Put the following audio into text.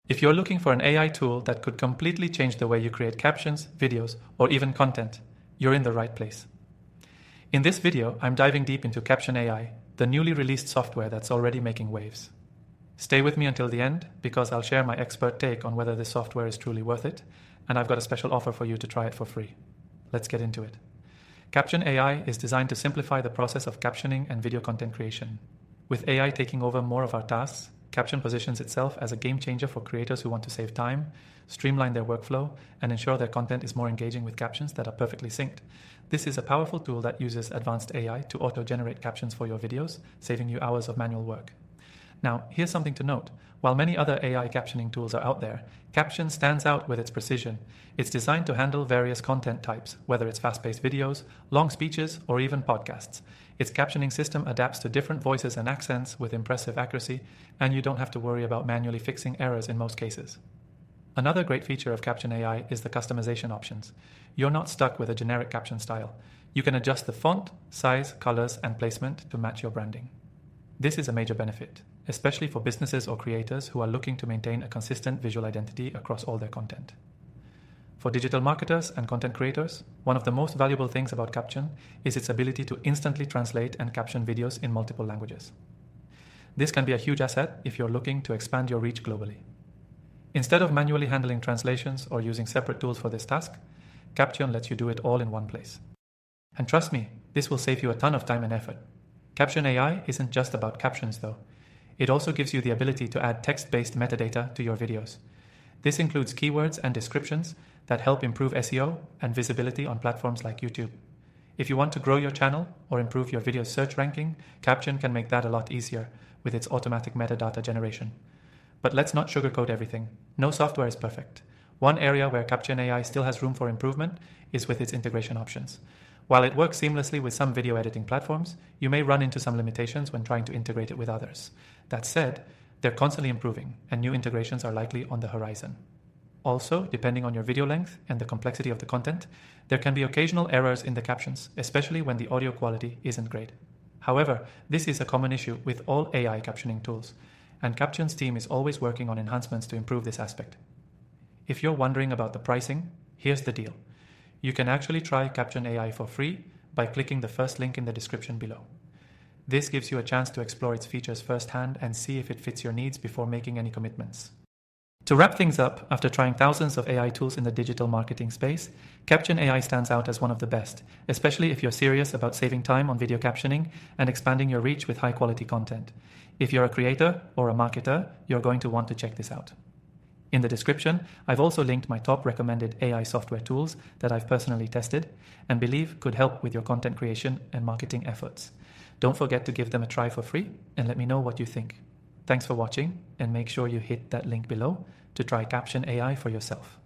If you're looking for an AI tool that could completely change the way you create captions, videos, or even content, you're in the right place. In this video, I'm diving deep into Kaption AI, the newly released software that's already making waves. Stay with me until the end because I'll share my expert take on whether this software is truly worth it, and I've got a special offer for you to try it for free. Let's get into it. Kaption AI is designed to simplify the process of captioning and video content creation. With AI taking over more of our tasks, Kaption positions itself as a game changer for creators who want to save time, streamline their workflow, and ensure their content is more engaging with captions that are perfectly synced. This is a powerful tool that uses advanced AI to auto-generate captions for your videos, saving you hours of manual work. Now, here's something to note. While many other AI captioning tools are out there, Kaption stands out with its precision. It's designed to handle various content types, whether it's fast-paced videos, long speeches, or even podcasts. Its captioning system adapts to different voices and accents with impressive accuracy, and you don't have to worry about manually fixing errors in most cases. Another great feature of Kaption AI is the customization options. You're not stuck with a generic caption style. You can adjust the font, size, colors, and placement to match your branding. This is a major benefit, especially for businesses or creators who are looking to maintain a consistent visual identity across all their content. For digital marketers and content creators, one of the most valuable things about Kaption is its ability to instantly translate and caption videos in multiple languages. This can be a huge asset if you're looking to expand your reach globally. Instead of manually handling translations or using separate tools for this task, Kaption lets you do it all in one place. And trust me, this will save you a ton of time and effort. Kaption AI isn't just about captions though. It also gives you the ability to add text-based metadata to your videos. This includes keywords and descriptions that help improve SEO and visibility on platforms like YouTube. If you want to grow your channel or improve your video search ranking, Kaption can make that a lot easier with its automatic metadata generation. But let's not sugarcoat everything. No software is perfect. One area where Kaption AI still has room for improvement is with its integration options. While it works seamlessly with some video editing platforms, you may run into some limitations when trying to integrate it with others. That said, they're constantly improving, and new integrations are likely on the horizon. Also, depending on your video length and the complexity of the content, there can be occasional errors in the captions, especially when the audio quality isn't great. However, this is a common issue with all AI captioning tools, and Kaption's team is always working on enhancements to improve this aspect. If you're wondering about the pricing, here's the deal. You can actually try Kaption AI for free by clicking the first link in the description below. This gives you a chance to explore its features firsthand and see if it fits your needs before making any commitments. To wrap things up, after trying thousands of AI tools in the digital marketing space, Kaption AI stands out as one of the best, especially if you're serious about saving time on video captioning and expanding your reach with high-quality content. If you're a creator or a marketer, you're going to want to check this out. In the description, I've also linked my top recommended AI software tools that I've personally tested and believe could help with your content creation and marketing efforts. Don't forget to give them a try for free and let me know what you think. Thanks for watching, and make sure you hit that link below to try Kaption AI for yourself.